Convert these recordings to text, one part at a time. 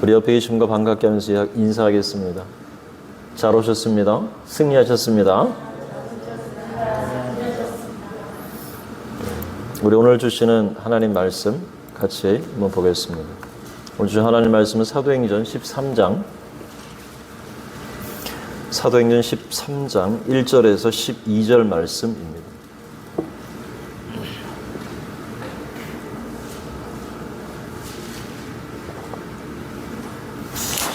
우리 옆에 계신 분과 반갑게 하면서 인사하겠습니다. 잘 오셨습니다. 승리하셨습니다. 우리 오늘 주시는 하나님 말씀 같이 한번 보겠습니다. 오늘 주신 하나님 말씀은 사도행전 13장 1절에서 12절 말씀입니다.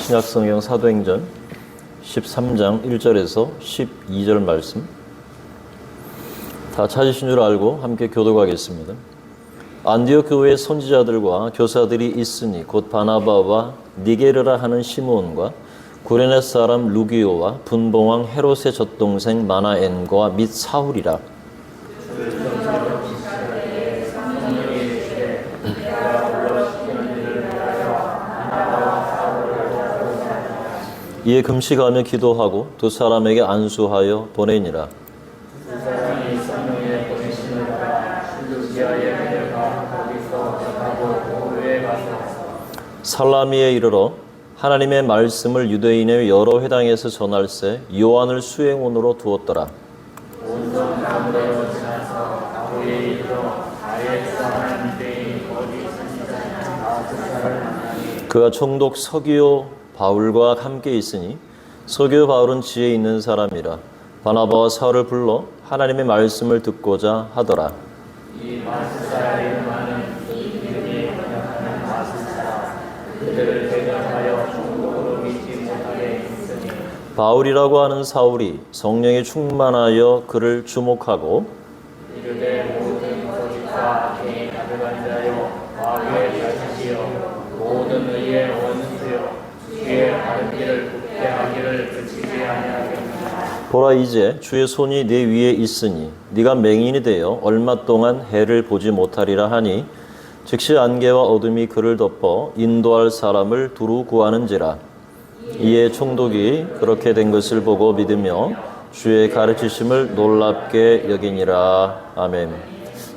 신약성경 사도행전 13장 1절에서 12절 말씀 다 찾으신 줄 알고 함께 교독하겠습니다. 안디옥 교회의 선지자들과 교사들이 있으니 곧 바나바와 니게르라 하는 시므온과 구레네 사람 루기오와 분봉왕 헤롯의 젖동생 마나엔과 및 사울이라. 이에 금식하며 기도하고 두 사람에게 안수하여 보내니라. 살라미에 이르러 하나님의 말씀을 유대인의 여러 회당에서 전할세 요한을 수행원으로 두었더라. 그가 총독 서기오 바울과 함께 있으니 서기오 바울은 지혜 있는 사람이라. 바나바와 사울을 불러 하나님의 말씀을 듣고자 하더라. 이 마스사라 이름하는 이름이 번역하는 마스사라 그들을 대적하여 중국으로 믿지 못하게 했으니 바울이라고 하는 사울이 성령에 충만하여 그를 주목하고 이르되 모든 거짓과 악행에 가득한 자요 과거의 자식이요 모든 의의 원수요 주의 바른 길을 굽게 하기를 그치지 아니하겠느냐. 보라 이제 주의 손이 네 위에 있으니 네가 맹인이 되어 얼마 동안 해를 보지 못하리라 하니 즉시 안개와 어둠이 그를 덮어 인도할 사람을 두루 구하는지라. 이에 총독이 그렇게 된 것을 보고 믿으며 주의 가르치심을 놀랍게 여기니라. 아멘.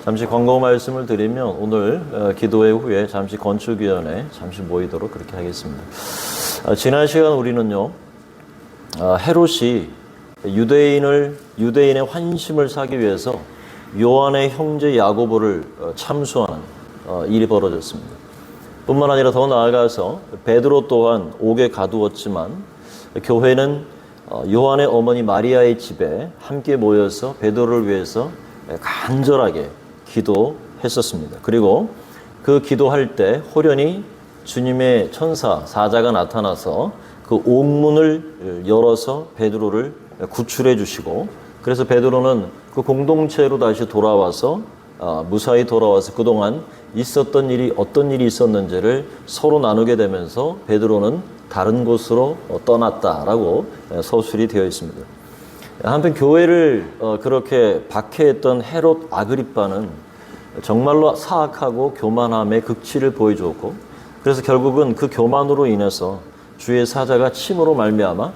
잠시 광고 말씀을 드리면 오늘 기도회 후에 잠시 건축위원회 잠시 모이도록 그렇게 하겠습니다. 지난 시간 우리는요 헤롯이 유대인의 환심을 사기 위해서 요한의 형제 야고보를 참수하는 일이 벌어졌습니다. 뿐만 아니라 더 나아가서 베드로 또한 옥에 가두었지만 교회는 요한의 어머니 마리아의 집에 함께 모여서 베드로를 위해서 간절하게 기도했었습니다. 그리고 그 기도할 때 호련히 주님의 천사 사자가 나타나서 그 옥문을 열어서 베드로를 구출해 주시고 그래서 베드로는 그 공동체로 다시 돌아와서 무사히 돌아와서 그동안 있었던 일이 어떤 일이 있었는지를 서로 나누게 되면서 베드로는 다른 곳으로 떠났다라고 서술이 되어 있습니다. 한편 교회를 그렇게 박해했던 헤롯 아그리빠는 정말로 사악하고 교만함의 극치를 보여주었고 그래서 결국은 그 교만으로 인해서 주의 사자가 침으로 말미암아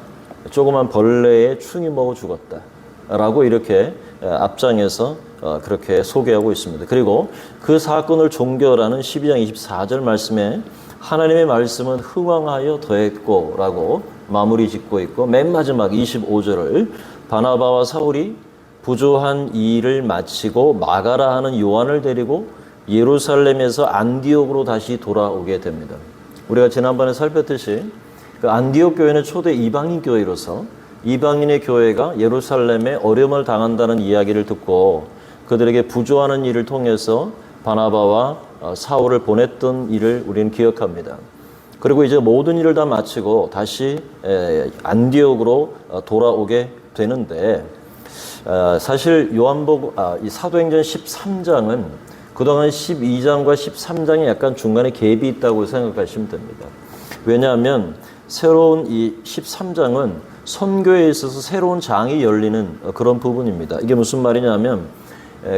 조그만 벌레의 충이 먹어 죽었다라고 이렇게 앞장에서 그렇게 소개하고 있습니다. 그리고 그 사건을 종결하는 12장 24절 말씀에 하나님의 말씀은 흥왕하여 더했고 라고 마무리 짓고 있고 맨 마지막 25절을 바나바와 사울이 부조한 일을 마치고 마가라 하는 요한을 데리고 예루살렘에서 안디옥으로 다시 돌아오게 됩니다. 우리가 지난번에 살폈듯이 그 안디옥 교회는 초대 이방인 교회로서 이방인의 교회가 예루살렘에 어려움을 당한다는 이야기를 듣고 그들에게 부조하는 일을 통해서 바나바와 사울을 보냈던 일을 우리는 기억합니다. 그리고 이제 모든 일을 다 마치고 다시 안디옥으로 돌아오게 되는데 사실 이 사도행전 13장은 그동안 12장과 13장에 약간 중간에 갭이 있다고 생각하시면 됩니다. 왜냐하면 새로운 이 13장은 선교에 있어서 새로운 장이 열리는 그런 부분입니다. 이게 무슨 말이냐면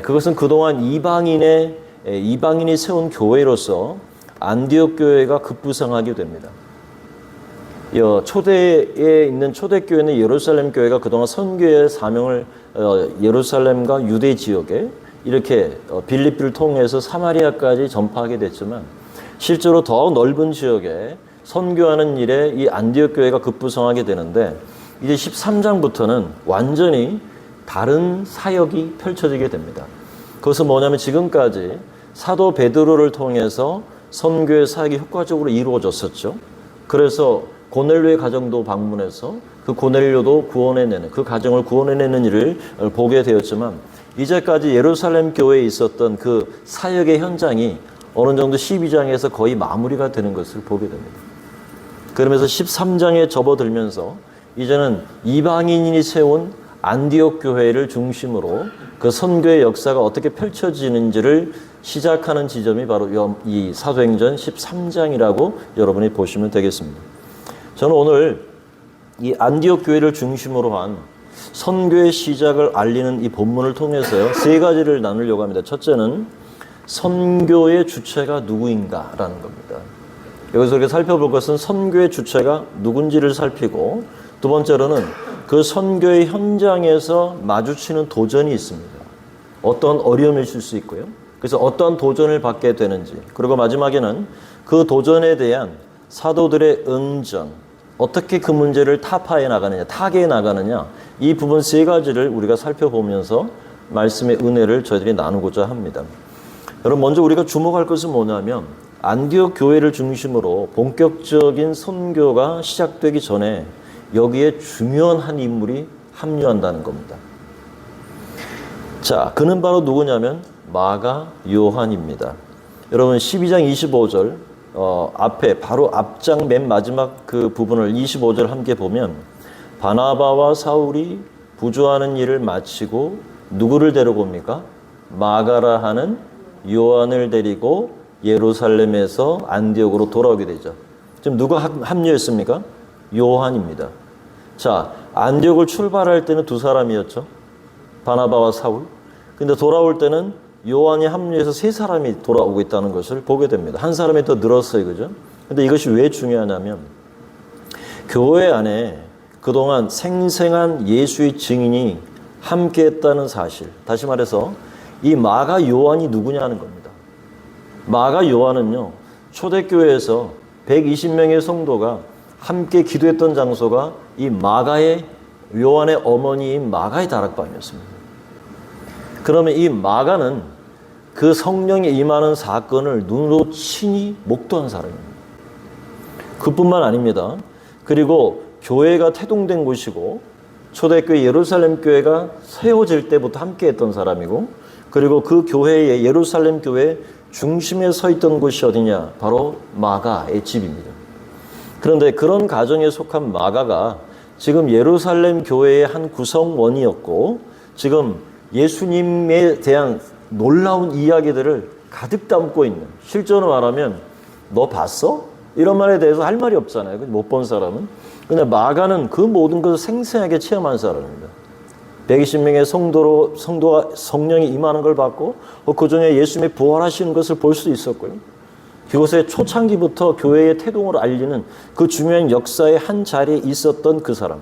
그것은 그동안 이방인이 세운 교회로서 안디옥 교회가 급부상하게 됩니다. 초대에 있는 초대교회는 예루살렘 교회가 그동안 선교의 사명을 예루살렘과 유대 지역에 이렇게 빌립비를 통해서 사마리아까지 전파하게 됐지만 실제로 더 넓은 지역에 선교하는 일에 이 안디옥 교회가 급부성하게 되는데 이제 13장부터는 완전히 다른 사역이 펼쳐지게 됩니다. 그것은 뭐냐면 지금까지 사도 베드로를 통해서 선교의 사역이 효과적으로 이루어졌었죠. 그래서 고넬료의 가정도 방문해서 그 고넬료도 구원해내는, 그 가정을 구원해내는 일을 보게 되었지만 이제까지 예루살렘 교회에 있었던 그 사역의 현장이 어느 정도 12장에서 거의 마무리가 되는 것을 보게 됩니다. 그러면서 13장에 접어들면서 이제는 이방인이 세운 안디옥 교회를 중심으로 그 선교의 역사가 어떻게 펼쳐지는지를 시작하는 지점이 바로 이 사도행전 13장이라고 여러분이 보시면 되겠습니다. 저는 오늘 이 안디옥 교회를 중심으로 한 선교의 시작을 알리는 이 본문을 통해서요, 세 가지를 나누려고 합니다. 첫째는 선교의 주체가 누구인가라는 겁니다. 여기서 이렇게 살펴볼 것은 선교의 주체가 누군지를 살피고, 두 번째로는 그 선교의 현장에서 마주치는 도전이 있습니다. 어떤 어려움이 있을 수 있고요. 그래서 어떠한 도전을 받게 되는지, 그리고 마지막에는 그 도전에 대한 사도들의 응전, 어떻게 그 문제를 타파해 나가느냐, 타개해 나가느냐, 이 부분 세 가지를 우리가 살펴보면서 말씀의 은혜를 저희들이 나누고자 합니다. 여러분, 먼저 우리가 주목할 것은 뭐냐면 안디옥 교회를 중심으로 본격적인 선교가 시작되기 전에 여기에 중요한 한 인물이 합류한다는 겁니다. 자, 그는 바로 누구냐면 마가 요한입니다. 여러분 12장 25절 앞에 바로 앞장 맨 마지막 그 부분을 25절 함께 보면 바나바와 사울이 부조하는 일을 마치고 누구를 데려옵니까? 마가라 하는 요한을 데리고 예루살렘에서 안디옥으로 돌아오게 되죠. 지금 누가 합류했습니까? 요한입니다. 자, 안디옥을 출발할 때는 두 사람이었죠. 바나바와 사울. 근데 돌아올 때는 요한이 합류해서 세 사람이 돌아오고 있다는 것을 보게 됩니다. 한 사람이 더 늘었어요. 그죠? 근데 이것이 왜 중요하냐면 교회 안에 그동안 생생한 예수의 증인이 함께 했다는 사실. 다시 말해서 이 마가 요한이 누구냐는 겁니다. 마가 요한은요, 초대교회에서 120명의 성도가 함께 기도했던 장소가 이 마가의, 요한의 어머니인 마가의 다락방이었습니다. 그러면 이 마가는 그 성령이 임하는 사건을 눈으로 친히 목도한 사람입니다. 그뿐만 아닙니다. 그리고 교회가 태동된 곳이고 초대교회 예루살렘 교회가 세워질 때부터 함께 했던 사람이고, 그리고 그 교회의 예루살렘 교회 중심에 서 있던 곳이 어디냐? 바로 마가의 집입니다. 그런데 그런 가정에 속한 마가가 지금 예루살렘 교회의 한 구성원이었고, 지금 예수님에 대한 놀라운 이야기들을 가득 담고 있는, 실제로 말하면 너 봤어? 이런 말에 대해서 할 말이 없잖아요. 못 본 사람은. 근데 마가는 그 모든 것을 생생하게 체험한 사람입니다. 120명의 성도가 성령이 임하는 걸 봤고, 그 중에 예수님이 부활하시는 것을 볼 수 있었고요. 그곳에 초창기부터 교회의 태동을 알리는 그 중요한 역사의 한 자리에 있었던 그 사람,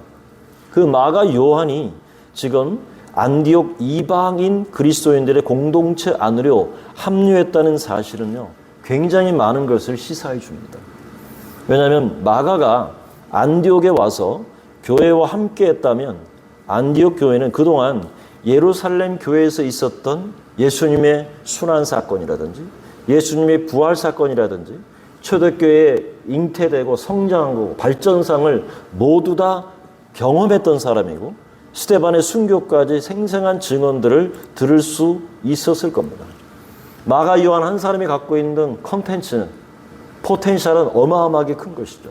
그 마가 요한이 지금 안디옥 이방인 그리스도인들의 공동체 안으로 합류했다는 사실은요, 굉장히 많은 것을 시사해 줍니다. 왜냐하면 마가가 안디옥에 와서 교회와 함께 했다면 안디옥 교회는 그동안 예루살렘 교회에서 있었던 예수님의 순환 사건이라든지 예수님의 부활 사건이라든지 초대교회에 잉태되고 성장하고 발전상을 모두 다 경험했던 사람이고, 스데반의 순교까지 생생한 증언들을 들을 수 있었을 겁니다. 마가 요한 한 사람이 갖고 있는 컨텐츠는, 포텐셜은 어마어마하게 큰 것이죠.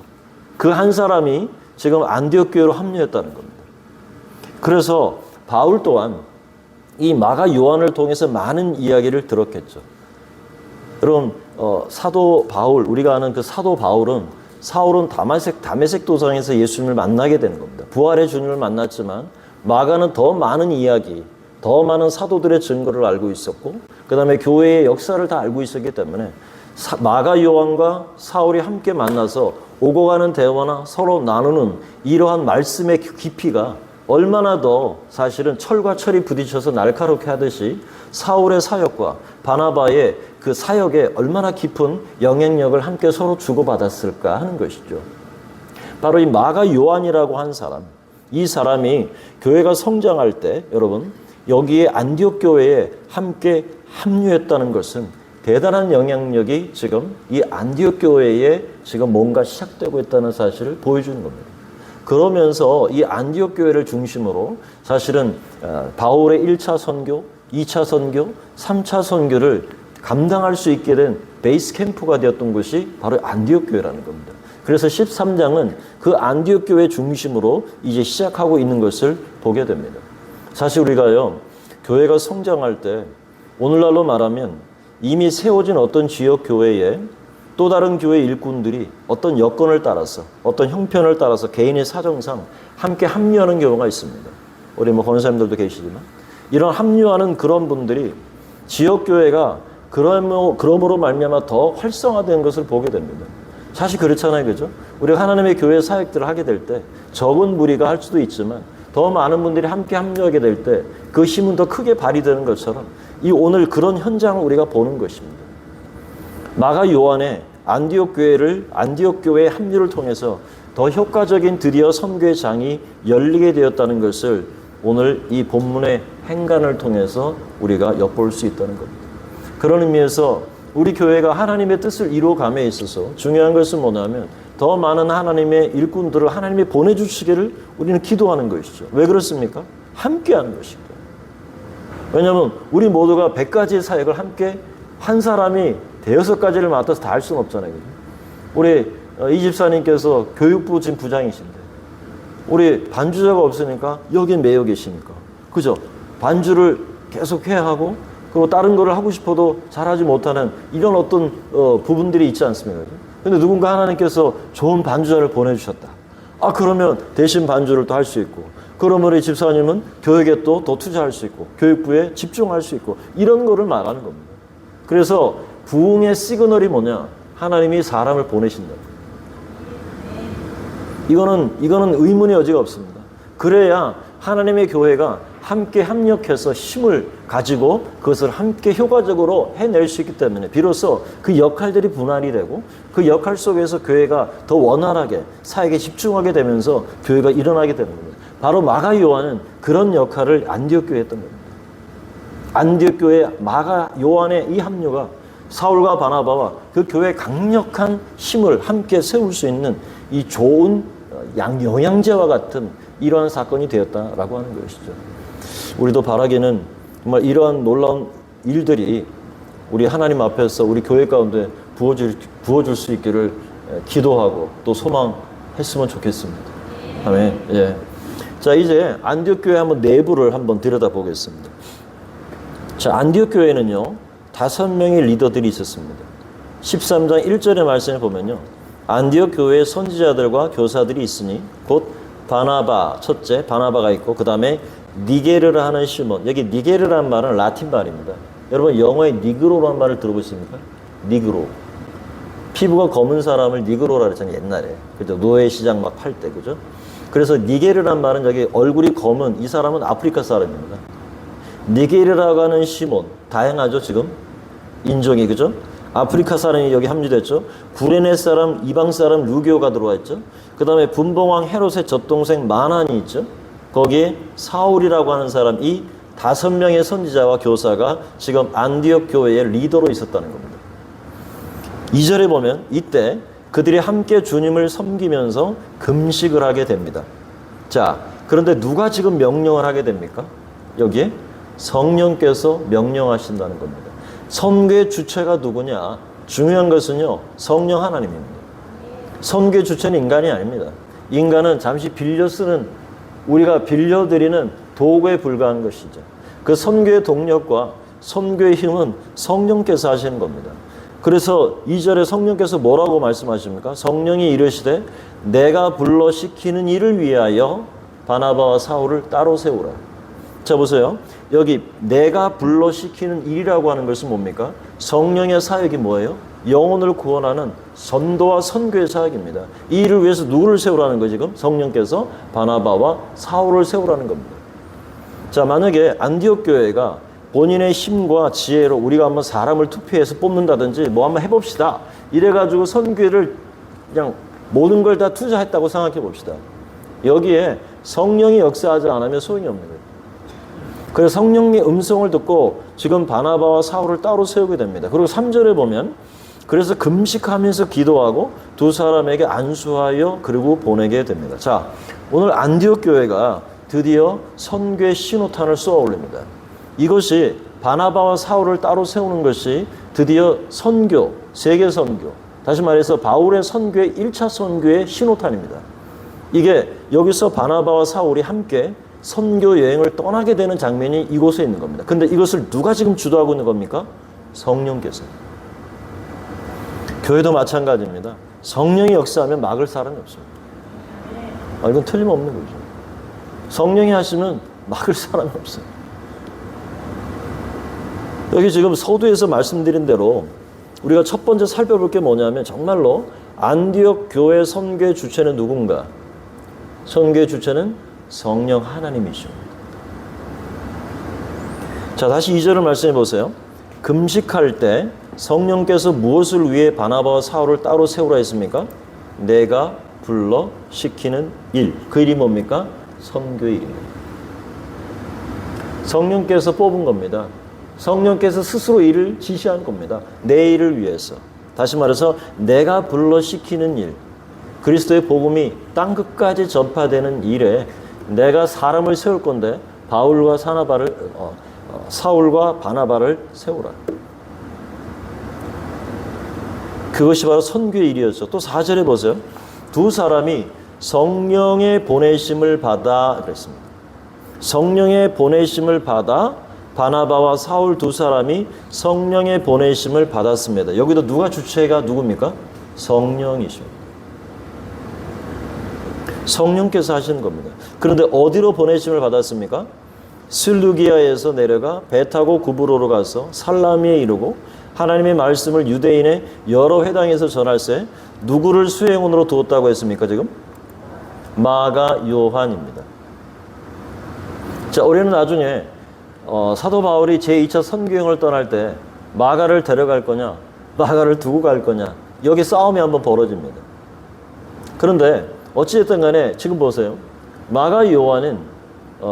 그 한 사람이 지금 안디옥 교회로 합류했다는 겁니다. 그래서 바울 또한 이 마가 요한을 통해서 많은 이야기를 들었겠죠. 여러분, 사도 바울, 우리가 아는 그 사도 바울은, 사울은 다메섹 도상에서 예수님을 만나게 되는 겁니다. 부활의 주님을 만났지만 마가는 더 많은 이야기, 더 많은 사도들의 증거를 알고 있었고, 그 다음에 교회의 역사를 다 알고 있었기 때문에 마가 요한과 사울이 함께 만나서 오고 가는 대화나 서로 나누는 이러한 말씀의 깊이가 얼마나 더 사실은 철과 철이 부딪혀서 날카롭게 하듯이 사울의 사역과 바나바의 그 사역에 얼마나 깊은 영향력을 함께 서로 주고받았을까 하는 것이죠. 바로 이 마가 요한이라고 한 사람, 이 사람이 교회가 성장할 때 여러분 여기에 안디옥 교회에 함께 합류했다는 것은 대단한 영향력이 지금 이 안디옥 교회에 지금 뭔가 시작되고 있다는 사실을 보여주는 겁니다. 그러면서 이 안디옥 교회를 중심으로 사실은 바울의 1차 선교, 2차 선교, 3차 선교를 감당할 수 있게 된 베이스 캠프가 되었던 것이 바로 안디옥 교회라는 겁니다. 그래서 13장은 그 안디옥 교회 중심으로 이제 시작하고 있는 것을 보게 됩니다. 사실 우리가요, 교회가 성장할 때 오늘날로 말하면 이미 세워진 어떤 지역 교회에 또 다른 교회 일꾼들이 어떤 여건을 따라서 어떤 형편을 따라서 개인의 사정상 함께 합류하는 경우가 있습니다. 우리 권사님들도 계시지만 이런 합류하는 그런 분들이 지역 교회가 그러므로 말미암아 더 활성화된 것을 보게 됩니다. 사실 그렇잖아요, 그죠? 우리가 하나님의 교회 사역들을 하게 될 때 적은 무리가 할 수도 있지만 더 많은 분들이 함께 합류하게 될 때 그 힘은 더 크게 발휘되는 것처럼 이 오늘 그런 현장을 우리가 보는 것입니다. 마가 요한의 안디옥 교회의 합류를 통해서 더 효과적인 드디어 선교의 장이 열리게 되었다는 것을 오늘 이 본문의 행간을 통해서 우리가 엿볼 수 있다는 겁니다. 그런 의미에서 우리 교회가 하나님의 뜻을 이루어감에 있어서 중요한 것은 뭐냐면 더 많은 하나님의 일꾼들을 하나님이 보내주시기를 우리는 기도하는 것이죠. 왜 그렇습니까? 함께하는 것이고. 왜냐하면 우리 모두가 100가지의 사역을 함께 한 사람이 대여섯 가지를 맡아서 다 할 수는 없잖아요. 우리 이 집사님께서 교육부 지금 부장이신데 우리 반주자가 없으니까 여긴 매여 계시니까 그죠? 반주를 계속 해야 하고 그리고 다른 거를 하고 싶어도 잘하지 못하는 이런 어떤 부분들이 있지 않습니까? 근데 누군가 하나님께서 좋은 반주자를 보내주셨다. 아 그러면 대신 반주를 또 할 수 있고 그러면 우리 집사님은 교육에 또 더 투자할 수 있고 교육부에 집중할 수 있고 이런 거를 말하는 겁니다. 그래서 부흥의 시그널이 뭐냐? 하나님이 사람을 보내신다. 이거는 의문의 여지가 없습니다. 그래야 하나님의 교회가 함께 합력해서 힘을 가지고 그것을 함께 효과적으로 해낼 수 있기 때문에 비로소 그 역할들이 분할이 되고 그 역할 속에서 교회가 더 원활하게 사역에 집중하게 되면서 교회가 일어나게 되는 겁니다. 바로 마가 요한은 그런 역할을 안디옥 교회에 했던 겁니다. 안디옥 교회 마가 요한의 이 합류가 사울과 바나바와 그 교회의 강력한 힘을 함께 세울 수 있는 이 좋은 영양제와 같은 이러한 사건이 되었다라고 하는 것이죠. 우리도 바라기는 정말 이러한 놀라운 일들이 우리 하나님 앞에서 우리 교회 가운데 부어줄 수 있기를 기도하고 또 소망했으면 좋겠습니다. 아멘. 예. 자, 이제 안디옥 교회 한번 내부를 한번 들여다보겠습니다. 자, 안디옥 교회는요, 5명의 리더들이 있었습니다. 13장 1절의 말씀을 보면요, 안디옥 교회의 선지자들과 교사들이 있으니 곧 바나바, 첫째 바나바가 있고 그 다음에 니게르라 하는 시몬. 여기 니게르라는 말은 라틴 말입니다. 여러분 영어에 니그로라는 말을 들어보십니까? 니그로. 피부가 검은 사람을 니그로라 그랬잖아요, 옛날에. 그죠? 노예시장 막 팔 때, 그죠? 그래서 니게르란 말은 여기 얼굴이 검은 이 사람은 아프리카 사람입니다. 니게르라고 하는 시몬. 다양하죠, 지금? 인종이, 그죠? 아프리카 사람이 여기 합류됐죠. 구레네 사람, 이방 사람 루기오가 들어와 있죠. 그 다음에 분봉왕 헤롯의 젖동생 마난이 있죠. 거기에 사울이라고 하는 사람, 이 5명의 선지자와 교사가 지금 안디옥 교회의 리더로 있었다는 겁니다. 2절에 보면 이때 그들이 함께 주님을 섬기면서 금식을 하게 됩니다. 자, 그런데 누가 지금 명령을 하게 됩니까? 여기에 성령께서 명령하신다는 겁니다. 선교의 주체가 누구냐? 중요한 것은요, 성령 하나님입니다. 선교의 주체는 인간이 아닙니다. 인간은 잠시 빌려 쓰는, 우리가 빌려드리는 도구에 불과한 것이죠. 그 선교의 동력과 선교의 힘은 성령께서 하시는 겁니다. 그래서 2절에 성령께서 뭐라고 말씀하십니까? 성령이 이르시되 내가 불러 시키는 일을 위하여 바나바와 사울을 따로 세우라. 자, 보세요. 여기 내가 불러 시키는 일이라고 하는 것은 뭡니까? 성령의 사역이 뭐예요? 영혼을 구원하는 전도와 선교의 사역입니다. 이 일을 위해서 누구를 세우라는 거예요? 지금 성령께서 바나바와 사울을 세우라는 겁니다. 자, 만약에 안디옥 교회가 본인의 힘과 지혜로 우리가 한번 사람을 투표해서 뽑는다든지 뭐 한번 해봅시다, 이래가지고 선교를 그냥 모든 걸 다 투자했다고 생각해 봅시다. 여기에 성령이 역사하지 않으면 소용이 없는 거예요. 그래서 성령의 음성을 듣고 지금 바나바와 사울을 따로 세우게 됩니다. 그리고 3절에 보면 그래서 금식하면서 기도하고 두 사람에게 안수하여 그리고 보내게 됩니다. 자, 오늘 안디옥 교회가 드디어 선교의 신호탄을 쏘아 올립니다. 이것이 바나바와 사울을 따로 세우는 것이 드디어 선교, 세계 선교, 다시 말해서 바울의 선교의 1차 선교의 신호탄입니다. 이게 여기서 바나바와 사울이 함께 선교 여행을 떠나게 되는 장면이 이곳에 있는 겁니다. 근데 이것을 누가 지금 주도하고 있는 겁니까? 성령께서. 교회도 마찬가지입니다. 성령이 역사하면 막을 사람이 없습니다. 이건 틀림없는 거죠. 성령이 하시면 막을 사람이 없어요. 여기 지금 서두에서 말씀드린 대로 우리가 첫 번째 살펴볼 게 뭐냐면 정말로 안디옥 교회 선교의 주체는 누군가? 선교의 주체는 성령 하나님이십니다. 자, 다시 2절을 말씀해 보세요. 금식할 때 성령께서 무엇을 위해 바나바와 사울을 따로 세우라 했습니까? 내가 불러 시키는 일. 그 일이 뭡니까? 선교의 일입니다. 성령께서 뽑은 겁니다. 성령께서 스스로 일을 지시한 겁니다. 내 일을 위해서. 다시 말해서 내가 불러 시키는 일. 그리스도의 복음이 땅 끝까지 전파되는 일에 내가 사람을 세울 건데 사울과 바나바를 세우라. 그것이 바로 선교의 일이었죠. 또 4절에 보세요. 두 사람이 성령의 보내심을 받아 그랬습니다. 성령의 보내심을 받아 바나바와 사울 두 사람이 성령의 보내심을 받았습니다. 여기도 누가 주체가 누굽니까? 성령이십니다. 성령께서 하시는 겁니다. 그런데 어디로 보내심을 받았습니까? 슬루기아에서 내려가 배 타고 구브로로 가서 살라미에 이르고 하나님의 말씀을 유대인의 여러 회당에서 전할세 누구를 수행원으로 두었다고 했습니까? 지금 마가 요한입니다. 자, 우리는 나중에 사도 바울이 제2차 선교행을 떠날 때 마가를 데려갈 거냐, 마가를 두고 갈 거냐, 여기 싸움이 한번 벌어집니다. 그런데 어찌됐든 간에 지금 보세요. 마가 요한은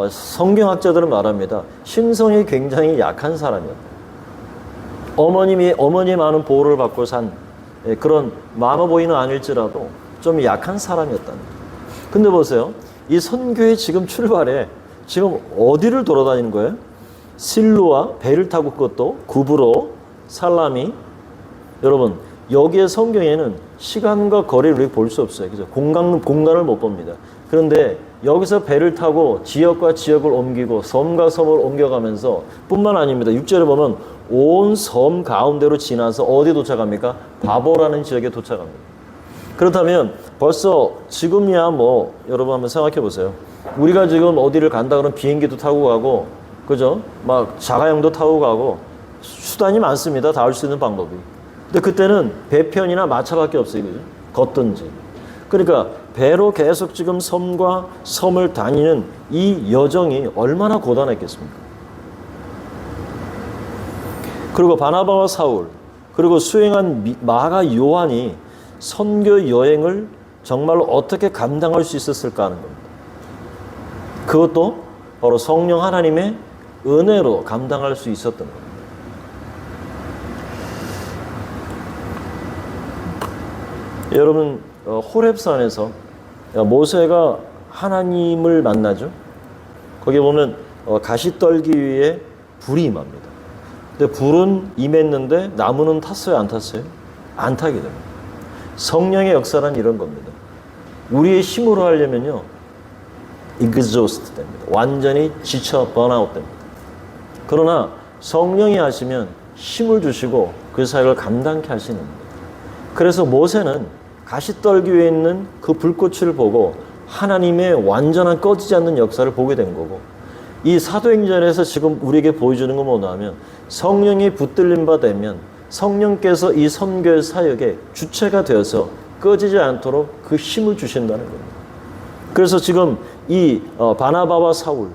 성경학자들은 말합니다. 심성이 굉장히 약한 사람이었다. 어머니 많은 보호를 받고 산 그런 마마보이는 아닐지라도 좀 약한 사람이었다. 근데 보세요. 이 선교의 지금 출발에 지금 어디를 돌아다니는 거예요? 실로와 배를 타고 그것도 구브로, 살라미. 여러분, 여기에 성경에는 시간과 거리를 우리가 볼 수 없어요. 그죠? 공간을 못 봅니다. 그런데 여기서 배를 타고 지역과 지역을 옮기고 섬과 섬을 옮겨가면서 뿐만 아닙니다. 6절에 보면 온 섬 가운데로 지나서 어디에 도착합니까? 바보라는 지역에 도착합니다. 그렇다면 벌써 지금이야 뭐 여러분 한번 생각해 보세요. 우리가 지금 어디를 간다 그러면 비행기도 타고 가고, 그죠? 막 자가용도 타고 가고 수단이 많습니다. 닿을 수 있는 방법이. 근데 그때는 배편이나 마차밖에 없어요. 그죠? 걷든지. 그러니까 배로 계속 지금 섬과 섬을 다니는 이 여정이 얼마나 고단했겠습니까? 그리고 바나바와 사울, 그리고 수행한 마가 요한이 선교 여행을 정말로 어떻게 감당할 수 있었을까 하는 겁니다. 그것도 바로 성령 하나님의 은혜로 감당할 수 있었던 겁니다. 여러분, 호렙산에서 모세가 하나님을 만나죠. 거기 보면 가시떨기 위에 불이 임합니다. 근데 불은 임했는데 나무는 탔어요, 안 탔어요? 안 타게 됩니다. 성령의 역사란 이런 겁니다. 우리의 힘으로 하려면요, exhaust 됩니다. 완전히 지쳐 번아웃 됩니다. 그러나 성령이 하시면 힘을 주시고 그 사역을 감당케 하시는 겁니다. 그래서 모세는 가시떨기 위에 있는 그 불꽃을 보고 하나님의 완전한 꺼지지 않는 역사를 보게 된 거고, 이 사도행전에서 지금 우리에게 보여주는 건 뭐냐면 성령이 붙들림 바 되면 성령께서 이 선교의 사역의 주체가 되어서 꺼지지 않도록 그 힘을 주신다는 겁니다. 그래서 지금 이 바나바와 사울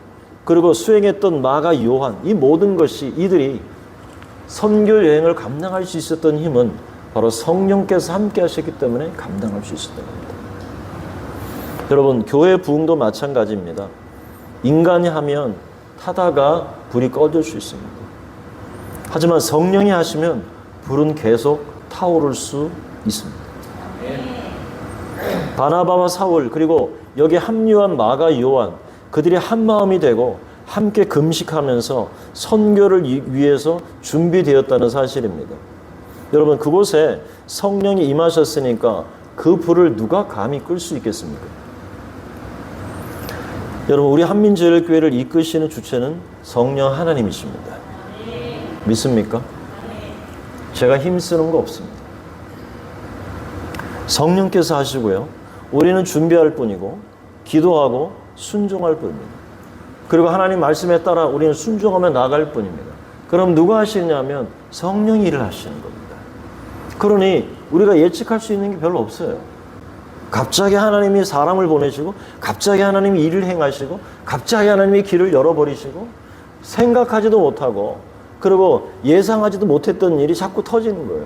그리고 수행했던 마가 요한 이 모든 것이 이들이 선교 여행을 감당할 수 있었던 힘은 바로 성령께서 함께 하셨기 때문에 감당할 수 있었던 겁니다. 여러분 교회 부흥도 마찬가지입니다. 인간이 하면 타다가 불이 꺼질 수 있습니다. 하지만 성령이 하시면 불은 계속 타오를 수 있습니다. 바나바와 사울 그리고 여기 합류한 마가 요한 그들이 한 마음이 되고 함께 금식하면서 선교를 위해서 준비되었다는 사실입니다. 여러분 그곳에 성령이 임하셨으니까 그 불을 누가 감히 끌 수 있겠습니까? 여러분 우리 한민제일교회를 이끄시는 주체는 성령 하나님이십니다. 믿습니까? 제가 힘쓰는 거 없습니다. 성령께서 하시고요. 우리는 준비할 뿐이고 기도하고 순종할 뿐입니다. 그리고 하나님 말씀에 따라 우리는 순종하며 나갈 뿐입니다. 그럼 누가 하시냐면 성령이 일을 하시는 겁니다. 그러니 우리가 예측할 수 있는 게 별로 없어요. 갑자기 하나님이 사람을 보내시고 갑자기 하나님이 일을 행하시고 갑자기 하나님이 길을 열어버리시고 생각하지도 못하고 그리고 예상하지도 못했던 일이 자꾸 터지는 거예요.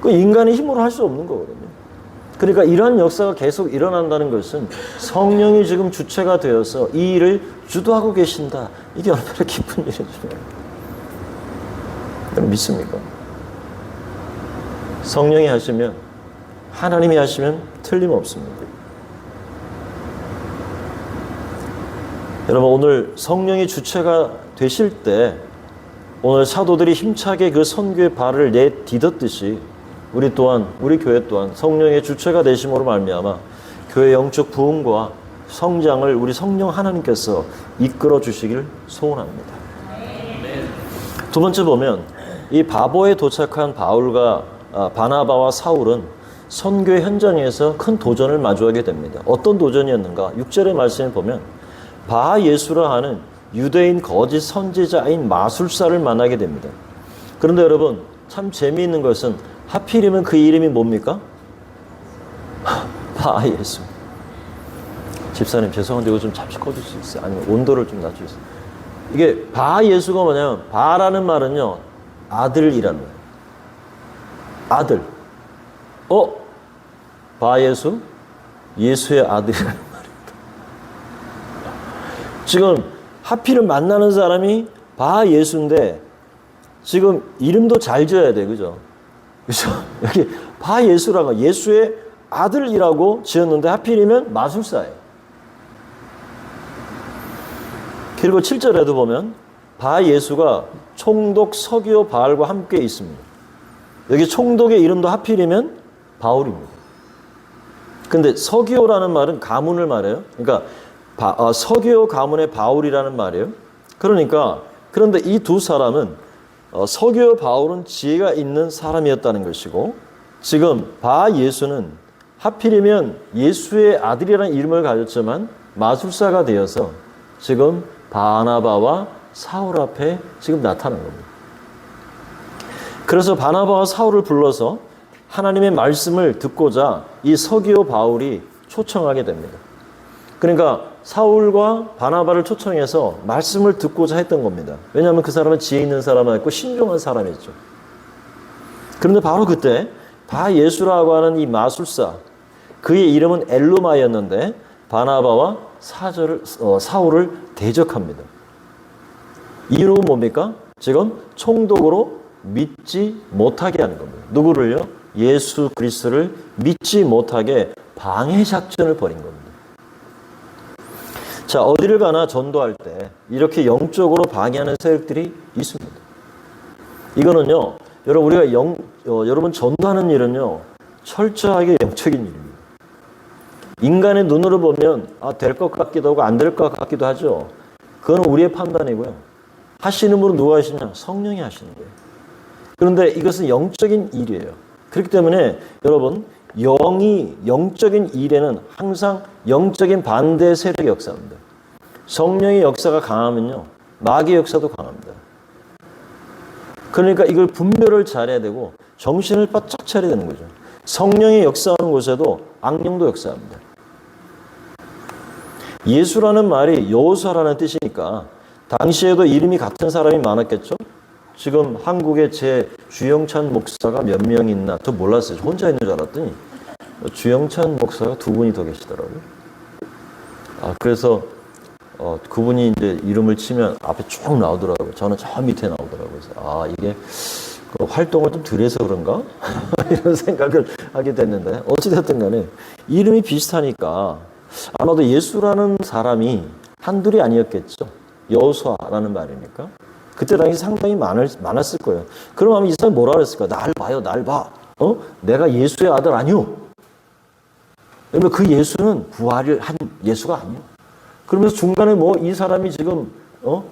그 인간의 힘으로 할 수 없는 거거든요. 그러니까 이러한 역사가 계속 일어난다는 것은 성령이 지금 주체가 되어서 이 일을 주도하고 계신다. 이게 얼마나 기쁜 일이죠. 여러분 믿습니까? 성령이 하시면 하나님이 하시면 틀림없습니다. 여러분 오늘 성령이 주체가 되실 때 오늘 사도들이 힘차게 그 선교의 발을 내디뎠듯이 우리 또한 우리 교회 또한 성령의 주체가 되심으로 말미암아 교회 영적 부흥과 성장을 우리 성령 하나님께서 이끌어 주시길 소원합니다. 두 번째 보면 이 바보에 도착한 바울과 바나바와 사울은 선교의 현장에서 큰 도전을 마주하게 됩니다. 어떤 도전이었는가? 6절의 말씀에 보면 바 예수라 하는 유대인 거짓 선지자인 마술사를 만나게 됩니다. 그런데 여러분 참 재미있는 것은 하필이면 그 이름이 뭡니까? 바 예수. 집사님 죄송한데 이거 좀 잠시 꺼줄 수 있어요? 아니면 온도를 좀 낮추세요. 이게 바 예수가 뭐냐면 바라는 말은요 아들이라는 거예요. 아들. 바 예수? 예수의 아들이라는 말입니다. 지금 하필은 만나는 사람이 바 예수인데 지금 이름도 잘 지어야 돼. 그죠? 그죠? 여기 바 예수라고 예수의 아들이라고 지었는데 하필이면 마술사예요. 그리고 7절에도 보면 바 예수가 총독 서기오 바알과 함께 있습니다. 여기 총독의 이름도 하필이면 바울입니다. 근데 서기오라는 말은 가문을 말해요. 그러니까 서기오 가문의 바울이라는 말이에요. 그러니까 그런데 이 두 사람은 서기오 바울은 지혜가 있는 사람이었다는 것이고 지금 바 예수는 하필이면 예수의 아들이라는 이름을 가졌지만 마술사가 되어서 지금 바나바와 사울 앞에 지금 나타난 겁니다. 그래서 바나바와 사울을 불러서 하나님의 말씀을 듣고자 이 서기오 바울이 초청하게 됩니다. 그러니까 사울과 바나바를 초청해서 말씀을 듣고자 했던 겁니다. 왜냐하면 그 사람은 지혜 있는 사람이었고 신중한 사람이었죠. 그런데 바로 그때 바 예수라고 하는 이 마술사 그의 이름은 엘루마였는데 바나바와 사울을 대적합니다. 이유는 뭡니까? 지금 총독으로 믿지 못하게 하는 겁니다. 누구를요? 예수 그리스도를 믿지 못하게 방해 작전을 벌인 겁니다. 자, 어디를 가나 전도할 때 이렇게 영적으로 방해하는 세력들이 있습니다. 이거는요, 여러분 우리가 여러분 전도하는 일은요, 철저하게 영적인 일입니다. 인간의 눈으로 보면 될 것 같기도 하고 안 될 것 같기도 하죠. 그건 우리의 판단이고요. 하시는 분은 누가 하시냐? 성령이 하시는 거예요. 그런데 이것은 영적인 일이에요. 그렇기 때문에 여러분 영적인 일에는 항상 영적인 반대 세력의 역사입니다. 성령의 역사가 강하면요 마귀의 역사도 강합니다. 그러니까 이걸 분별을 잘해야 되고 정신을 바짝 차려야 되는 거죠. 성령이 역사하는 곳에도 악령도 역사합니다. 예수라는 말이 여호수아라는 뜻이니까 당시에도 이름이 같은 사람이 많았겠죠? 지금 한국에 제 주영찬 목사가 몇 명 있나 저 몰랐어요. 저 혼자 있는 줄 알았더니 주영찬 목사가 두 분이 더 계시더라고요. 그래서 그분이 이제 이름을 치면 앞에 쭉 나오더라고요. 저는 저 밑에 나오더라고요. 그래서 이게 그 활동을 좀 덜 해서 그런가? 이런 생각을 하게 됐는데 어찌됐든 간에 이름이 비슷하니까 아마도 예수라는 사람이 한둘이 아니었겠죠. 여호수아라는 말이니까. 그때 당시 상당히 많았을 거예요. 그럼 아마 이 사람이 뭐라 그랬을까? 날 봐요, 날 봐. 내가 예수의 아들 아니오. 그러면 그 예수는 부활을 한 예수가 아니오. 그러면서 중간에 이 사람이 지금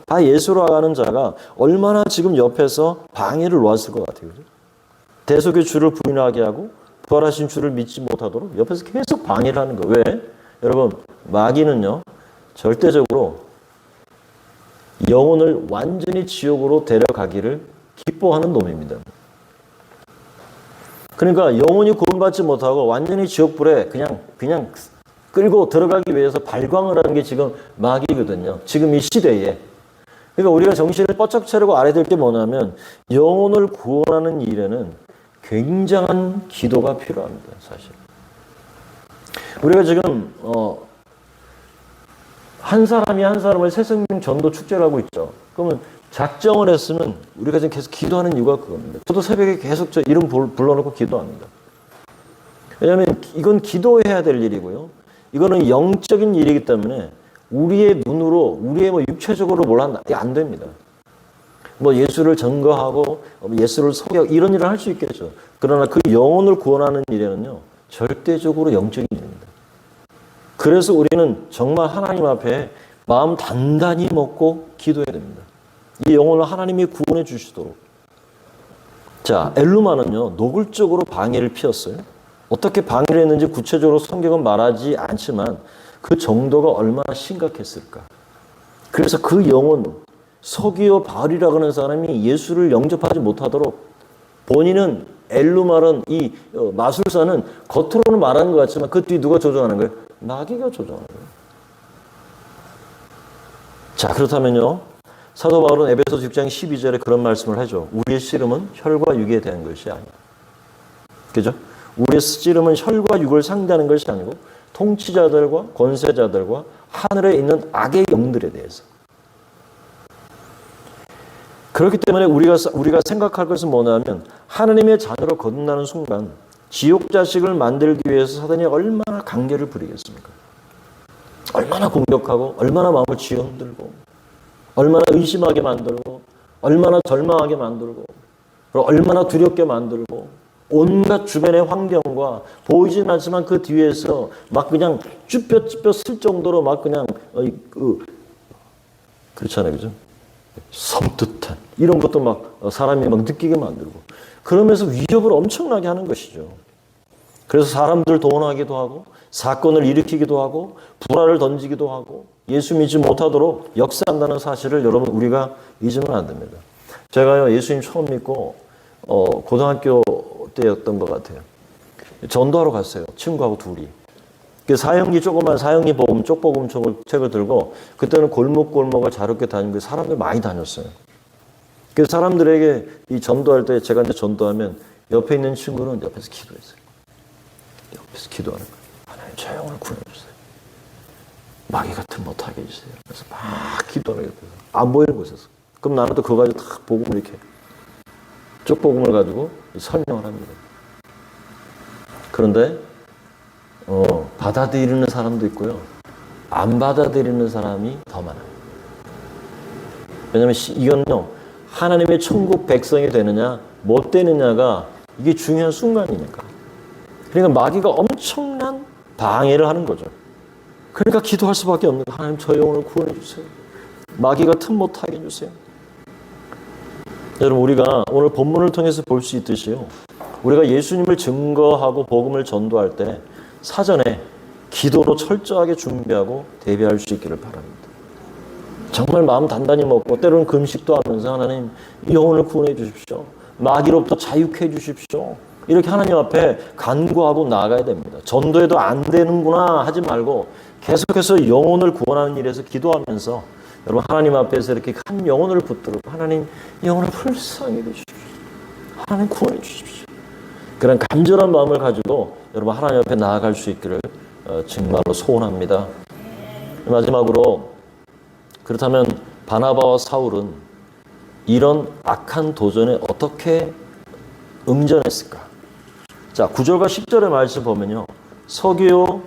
다 예수로 가는 자가 얼마나 지금 옆에서 방해를 놓았을 것 같아요. 그죠? 대속의 주를 부인하게 하고 부활하신 주를 믿지 못하도록 옆에서 계속 방해를 하는 거예요. 왜? 여러분, 마귀는요, 절대적으로 영혼을 완전히 지옥으로 데려가기를 기뻐하는 놈입니다. 그러니까 영혼이 구원받지 못하고 완전히 지옥불에 그냥 끌고 들어가기 위해서 발광을 하는 게 지금 마귀거든요. 지금 이 시대에. 그러니까 우리가 정신을 뻗쩍 차리고 알아야 될 게 뭐냐면 영혼을 구원하는 일에는 굉장한 기도가 필요합니다. 사실. 우리가 지금 한 사람이 한 사람을 새생명 전도 축제를 하고 있죠. 그러면 작정을 했으면 우리가 지금 계속 기도하는 이유가 그겁니다. 저도 새벽에 계속 저 이름 불러놓고 기도합니다. 왜냐하면 이건 기도해야 될 일이고요. 이거는 영적인 일이기 때문에 우리의 눈으로, 우리의 육체적으로 몰라 안 됩니다. 예수를 증거하고 예수를 소개하고 이런 일을 할 수 있겠죠. 그러나 그 영혼을 구원하는 일에는요, 절대적으로 영적인 일입니다. 그래서 우리는 정말 하나님 앞에 마음 단단히 먹고 기도해야 됩니다. 이 영혼을 하나님이 구원해 주시도록. 자, 엘루마는요, 노골적으로 방해를 피웠어요. 어떻게 방해를 했는지 구체적으로 성경은 말하지 않지만 그 정도가 얼마나 심각했을까. 그래서 그 영혼, 서기오 바울이라고 하는 사람이 예수를 영접하지 못하도록 본인은 엘루말은 이 마술사는 겉으로는 말하는 것 같지만 그 뒤에 누가 조종하는 거예요? 마귀가 조종하는 거예요. 자, 그렇다면요. 사도 바울은 에베소서 6장 12절에 그런 말씀을 하죠. 우리의 씨름은 혈과 육에 대한 것이 아니야. 그죠? 우리의 씨름은 혈과 육을 상대하는 것이 아니고 통치자들과 권세자들과 하늘에 있는 악의 영들에 대해서. 그렇기 때문에 우리가 생각할 것은 뭐냐면 하나님의 자녀로 거듭나는 순간 지옥 자식을 만들기 위해서 사단이 얼마나 강렬을 부리겠습니까? 얼마나 공격하고 얼마나 마음을 쥐어흔들고 얼마나 의심하게 만들고 얼마나 절망하게 만들고 그리고 얼마나 두렵게 만들고 온갖 주변의 환경과 보이진 않지만 그 뒤에서 막 그냥 쭈뼛쭈뼛 쓸 정도로 막 그냥 그렇잖아요. 그죠? 섬뜩한 이런 것도 막 사람이 막 느끼게 만들고 그러면서 위협을 엄청나게 하는 것이죠. 그래서 사람들을 동원하기도 하고 사건을 일으키기도 하고 불화를 던지기도 하고 예수 믿지 못하도록 역사한다는 사실을 여러분 우리가 잊으면 안 됩니다. 제가요 예수님 처음 믿고 고등학교 때였던 것 같아요. 전도하러 갔어요. 친구하고 둘이. 그 조그만 사형리 복음, 쪽복음 책을 들고 그때는 골목골목을 자유롭게 다니고 사람들 많이 다녔어요. 그 사람들에게 이 전도할 때 제가 이제 전도하면 옆에 있는 친구는 옆에서 기도했어요. 옆에서 기도하는 거예요. 하나님 저 영혼을 구해주세요. 마귀 같은 못하게 해주세요. 그래서 막 기도하는 옆에서 안 보이는 곳에서. 그럼 나는 또 그거 가지고 딱 복음을 이렇게 쪽복음을 가지고 설명을 합니다. 그런데 받아들이는 사람도 있고요. 안 받아들이는 사람이 더 많아요. 왜냐하면 이건요. 하나님의 천국 백성이 되느냐 못 되느냐가 이게 중요한 순간이니까. 그러니까 마귀가 엄청난 방해를 하는 거죠. 그러니까 기도할 수밖에 없는 거예요. 하나님 저 영혼을 구원해 주세요. 마귀가 틈 못하게 해주세요. 여러분 우리가 오늘 본문을 통해서 볼 수 있듯이요. 우리가 예수님을 증거하고 복음을 전도할 때 사전에 기도로 철저하게 준비하고 대비할 수 있기를 바랍니다. 정말 마음 단단히 먹고 때로는 금식도 하면서 하나님 영혼을 구원해 주십시오. 마귀로부터 자유케 해 주십시오. 이렇게 하나님 앞에 간구하고 나아가야 됩니다. 전도해도 안 되는구나 하지 말고 계속해서 영혼을 구원하는 일에서 기도하면서 여러분 하나님 앞에서 이렇게 한 영혼을 붙들고 하나님 영혼을 불쌍히 해주십시오. 하나님 구원해 주십시오. 그런 간절한 마음을 가지고 여러분 하나님 앞에 나아갈 수 있기를 정말로 소원합니다. 마지막으로 그렇다면 바나바와 사울은 이런 악한 도전에 어떻게 응전했을까? 자, 9절과 10절의 말씀 보면요. 서기오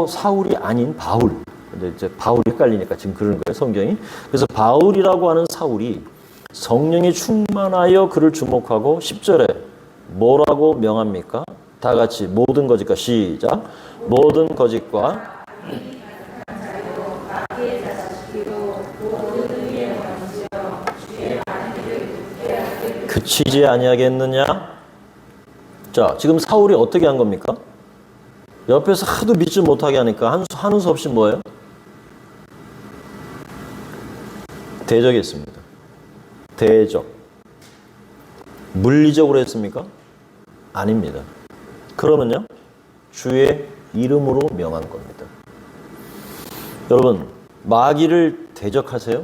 사울이 아닌 바울. 근데 이제 바울이 헷갈리니까 지금 그런 거예요, 성경이. 그래서 바울이라고 하는 사울이 성령이 충만하여 그를 주목하고 10절에 뭐라고 명합니까? 다 같이 모든 거짓과 시작. 모든 거짓과 그치지 아니하겠느냐? 자, 지금 사울이 어떻게 한 겁니까? 옆에서 하도 믿지 못하게 하니까 하는 수 없이 뭐예요? 대적했습니다. 대적. 물리적으로 했습니까? 아닙니다. 그러면요, 주의 이름으로 명한 겁니다. 여러분, 마귀를 대적하세요?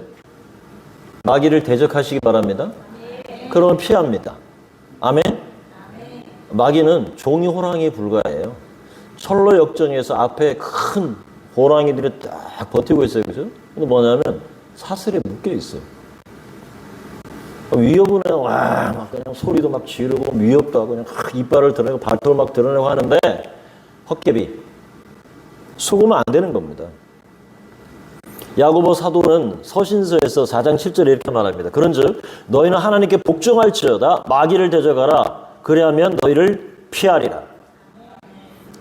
마귀를 대적하시기 바랍니다. 그러면 피합니다. 아멘? 마귀는 종이 호랑이에 불과해요. 철로 역전에서 앞에 큰 호랑이들이 딱 버티고 있어요. 그죠? 근데 뭐냐면 사슬에 묶여 있어요. 위협은 막 그냥 소리도 막 지르고 위협도 하고 그냥 이빨을 드러내고 발톱을 막 드러내고 하는데 헛개비. 속으면 안 되는 겁니다. 야고보 사도는 서신서에서 4장 7절에 이렇게 말합니다. 그런즉 너희는 하나님께 복종할지어다 마귀를 대적하라 그리하면 너희를 피하리라.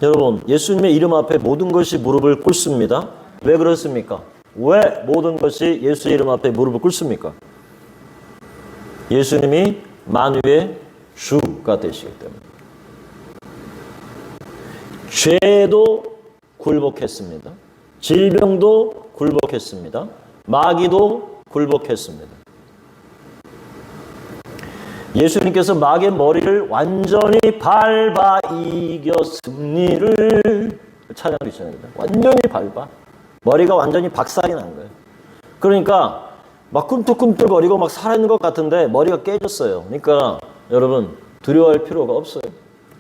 여러분 예수님의 이름 앞에 모든 것이 무릎을 꿇습니다. 왜 그렇습니까? 왜 모든 것이 예수의 이름 앞에 무릎을 꿇습니까? 예수님이 만유의 주가 되시기 때문에. 죄도 굴복했습니다. 질병도 굴복했습니다. 마귀도 굴복했습니다. 예수님께서 마귀의 머리를 완전히 밟아 이겨 승리를 찬양하고 있습니다. 완전히 밟아. 머리가 완전히 박살이 난 거예요. 그러니까 막 꿈틀꿈틀거리고 막 살아있는 것 같은데 머리가 깨졌어요. 그러니까 여러분 두려워할 필요가 없어요.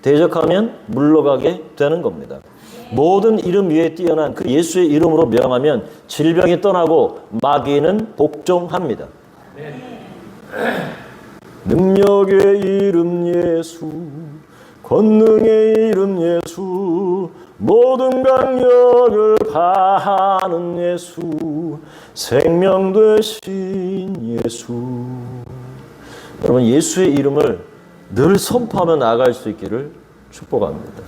대적하면 물러가게 되는 겁니다. 모든 이름 위에 뛰어난 그 예수의 이름으로 명하면 질병이 떠나고 마귀는 복종합니다. 능력의 이름 예수, 권능의 이름 예수, 모든 강력을 파하는 예수, 생명 되신 예수. 여러분 예수의 이름을 늘 선포하며 나아갈 수 있기를 축복합니다.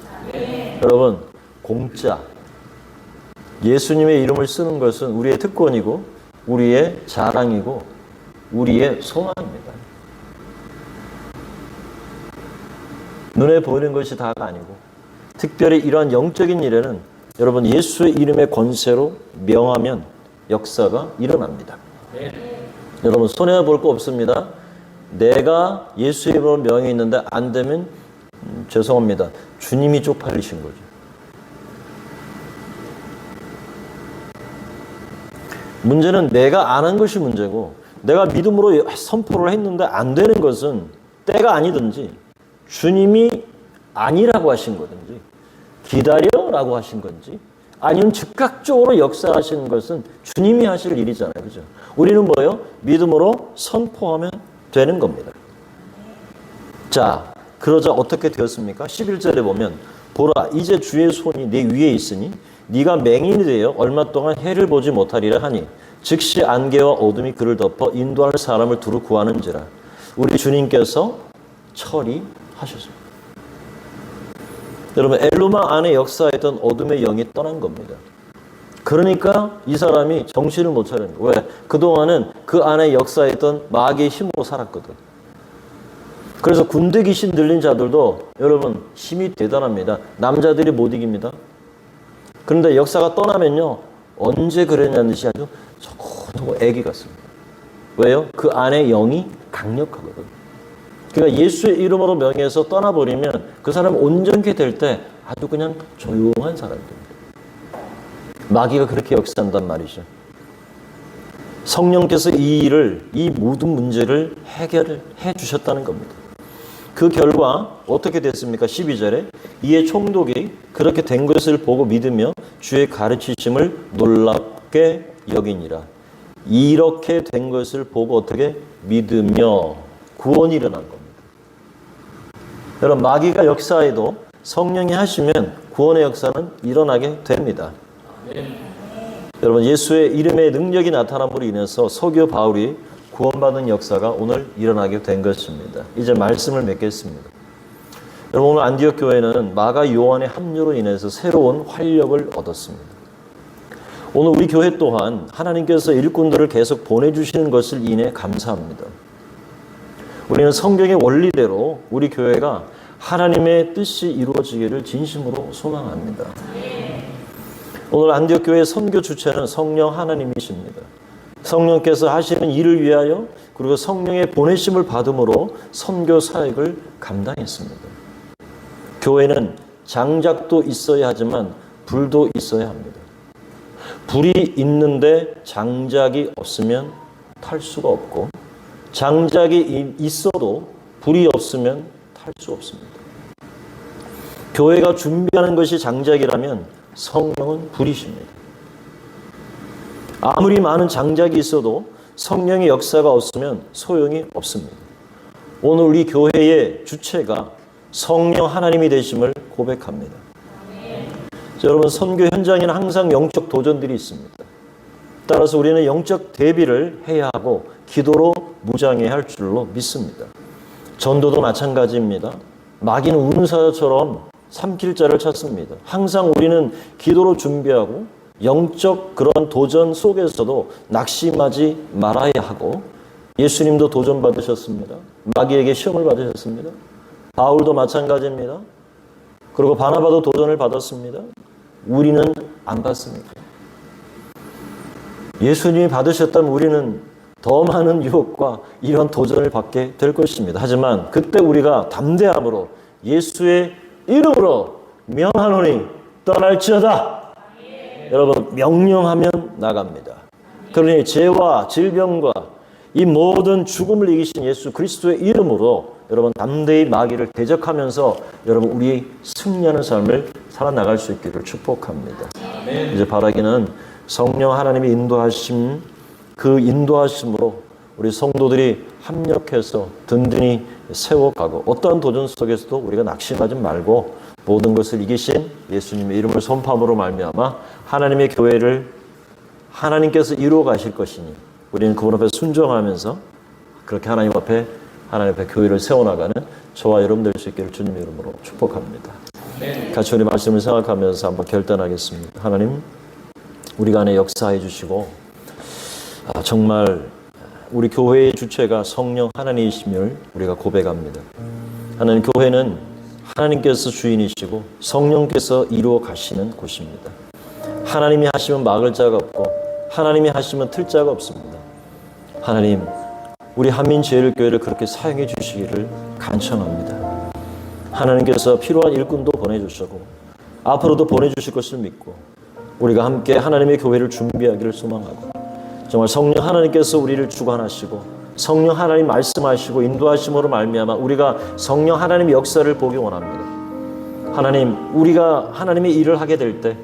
여러분 공짜 예수님의 이름을 쓰는 것은 우리의 특권이고 우리의 자랑이고 우리의 소망입니다. 눈에 보이는 것이 다가 아니고 특별히 이러한 영적인 일에는 여러분 예수의 이름의 권세로 명하면 역사가 일어납니다. 여러분 손해볼 거 없습니다. 내가 예수의 이름으로 명이 있는데 안 되면 죄송합니다. 주님이 쪽팔리신 거죠. 문제는 내가 안 한 것이 문제고 내가 믿음으로 선포를 했는데 안 되는 것은 때가 아니든지 주님이 아니라고 하신 거든지 기다려라고 하신 건지 아니면 즉각적으로 역사하시는 것은 주님이 하실 일이잖아요. 그죠? 우리는 뭐예요? 믿음으로 선포하면 되는 겁니다. 자, 그러자 어떻게 되었습니까? 11절에 보면 보라 이제 주의 손이 내 위에 있으니 네가 맹인이 되어 얼마 동안 해를 보지 못하리라 하니 즉시 안개와 어둠이 그를 덮어 인도할 사람을 두루 구하는지라. 우리 주님께서 처리하셨습니다. 여러분 엘루마 안에 역사했던 어둠의 영이 떠난 겁니다. 그러니까 이 사람이 정신을 못 차리는 거예요. 왜? 그동안은 그 안에 역사했던 마귀의 힘으로 살았거든. 그래서 군대 귀신 들린 자들도 여러분 힘이 대단합니다. 남자들이 못 이깁니다. 그런데 역사가 떠나면요 언제 그랬냐는 듯이 아주 애기 같습니다. 왜요? 그 안에 영이 강력하거든요. 그러니까 예수의 이름으로 명예해서 떠나버리면 그 사람 온전케 될 때 아주 그냥 조용한 사람이 됩니다. 마귀가 그렇게 역사한단 말이죠. 성령께서 이 모든 문제를 해결해 주셨다는 겁니다. 그 결과 어떻게 됐습니까? 12절에 이에 총독이 그렇게 된 것을 보고 믿으며 주의 가르치심을 놀랍게 여기니라. 이렇게 된 것을 보고 어떻게 믿으며 구원이 일어난 겁니다. 여러분, 마귀가 역사해도 성령이 하시면 구원의 역사는 일어나게 됩니다. 여러분, 예수의 이름의 능력이 나타남으로 인해서 서기오 바울이 구원받은 역사가 오늘 일어나게 된 것입니다. 이제 말씀을 맺겠습니다. 여러분, 오늘 안디옥 교회는 마가 요한의 합류로 인해서 새로운 활력을 얻었습니다. 오늘 우리 교회 또한 하나님께서 일꾼들을 계속 보내주시는 것을 인해 감사합니다. 우리는 성경의 원리대로 우리 교회가 하나님의 뜻이 이루어지기를 진심으로 소망합니다. 오늘 안디옥 교회의 선교 주체는 성령 하나님이십니다. 성령께서 하시는 일을 위하여 그리고 성령의 보내심을 받음으로 선교 사역을 감당했습니다. 교회는 장작도 있어야 하지만 불도 있어야 합니다. 불이 있는데 장작이 없으면 탈 수가 없고 장작이 있어도 불이 없으면 탈 수 없습니다. 교회가 준비하는 것이 장작이라면 성령은 불이십니다. 아무리 많은 장작이 있어도 성령의 역사가 없으면 소용이 없습니다. 오늘 우리 교회의 주체가 성령 하나님이 되심을 고백합니다. 여러분, 선교 현장에는 항상 영적 도전들이 있습니다. 따라서 우리는 영적 대비를 해야 하고 기도로 무장해야 할 줄로 믿습니다. 전도도 마찬가지입니다. 마귀는 운사처럼 삼킬 자를 찾습니다. 항상 우리는 기도로 준비하고 영적 그런 도전 속에서도 낙심하지 말아야 하고 예수님도 도전 받으셨습니다. 마귀에게 시험을 받으셨습니다. 바울도 마찬가지입니다. 그리고 바나바도 도전을 받았습니다. 우리는 안 받습니다. 예수님이 받으셨다면 우리는 더 많은 유혹과 이런 도전을 받게 될 것입니다. 하지만 그때 우리가 담대함으로 예수의 이름으로 명하노니 떠날지어다. 여러분, 명령하면 나갑니다. 그러니 죄와 질병과 이 모든 죽음을 이기신 예수 그리스도의 이름으로 여러분 담대히 마귀를 대적하면서 여러분 우리 승리하는 삶을 살아나갈 수 있기를 축복합니다. 이제 바라기는 성령 하나님이 인도하심, 그 인도하심으로 우리 성도들이 합력해서 든든히 세워가고 어떠한 도전 속에서도 우리가 낙심하지 말고 모든 것을 이기신 예수님의 이름을 선포함으로 말미암아 하나님의 교회를 하나님께서 이루어 가실 것이니 우리는 그분 앞에 순종하면서 그렇게 하나님 앞에 교회를 세워나가는 저와 여러분 될 수 있기를 주님의 이름으로 축복합니다. 같이 우리 말씀을 생각하면서 한번 결단하겠습니다. 하나님, 우리가 안에 역사해 주시고 정말 우리 교회의 주체가 성령 하나님이심을 우리가 고백합니다. 하나님, 교회는 하나님께서 주인이시고 성령께서 이루어 가시는 곳입니다. 하나님이 하시면 막을 자가 없고 하나님이 하시면 틀 자가 없습니다. 하나님, 우리 한민제일교회를 그렇게 사용해 주시기를 간청합니다. 하나님께서 필요한 일꾼도 보내주시고 앞으로도 보내주실 것을 믿고 우리가 함께 하나님의 교회를 준비하기를 소망하고 정말 성령 하나님께서 우리를 주관하시고 성령 하나님 말씀하시고 인도하심으로 말미암아 우리가 성령 하나님의 역사를 보기 원합니다. 하나님, 우리가 하나님의 일을 하게 될 때